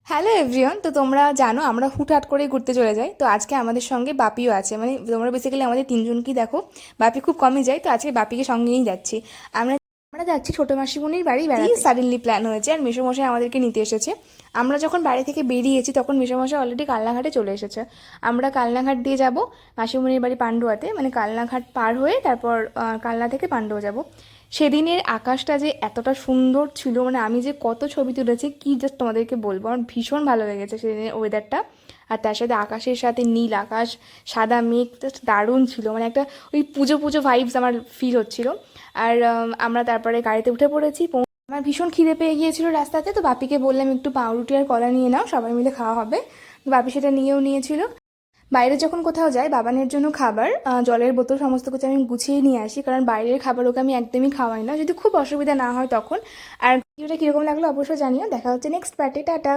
Hello everyone. তো তোমরা জানো আমরা হুটহাট করে ঘুরতে চলে যাই। তো আজকে আমাদের সঙ্গে বাপিও আছে, মানে তোমরা বেসিক্যালি আমাদের তিনজনকেই দেখো। বাপি খুব কমই যায়, তো আজকে বাপিকে সঙ্গে নিয়েই যাচ্ছি। আমরা আমরা যাচ্ছি ছোটো মাসিমণির বাড়ি বেড়াতে। সাডেনলি প্ল্যান হয়েছে আর মেসোমশাই আমাদেরকে নিতে এসেছে। আমরা যখন বাড়ি থেকে বেরিয়েছি তখন মেসোমশাই অলরেডি কালনাঘাটে চলে এসেছে। আমরা কালনাঘাট দিয়ে যাব মাসিমণির বাড়ি পান্ডুয়াতে, মানে কালনাঘাট পার হয়ে তারপর কালনা থেকে পান্ডুয়া যাব। সেদিনের আকাশটা যে এতটা সুন্দর ছিল, মানে আমি যে কত ছবি তুলেছি কি জাস্ট তোমাদেরকে বলবো। আমার ভীষণ ভালো লেগেছে সেদিনের ওয়েদারটা। আর তার সাথে আকাশের সাথে নীল আকাশ, সাদা মেঘ, জাস্ট দারুণ ছিল। মানে একটা ওই পুজো পুজো ভাইবস আমার ফিল হচ্ছিল। আর আমরা তারপরে গাড়িতে উঠে পড়েছি। আমার ভীষণ খিদে পেয়ে গিয়েছিল রাস্তাতে, তো বাপিকে বললাম একটু পাউরুটি আর কলা নিয়ে নাও, সবাই মিলে খাওয়া হবে। তো বাপি সেটা নিয়েও নিয়েছিল। বাইরে যখন কোথাও যাই বাবানের জন্য খাবার, জলের বোতল সমস্ত কিছু আমি গুছিয়ে নিয়ে আসি, কারণ বাইরের খাবার ওকে আমি একদমই খাওয়াই না, যদি খুব অসুবিধা না হয় তখন। আর ভিডিওটা কীরকম লাগলো অবশ্যই জানিও। দেখা হচ্ছে নেক্সট পার্টে। টাটা।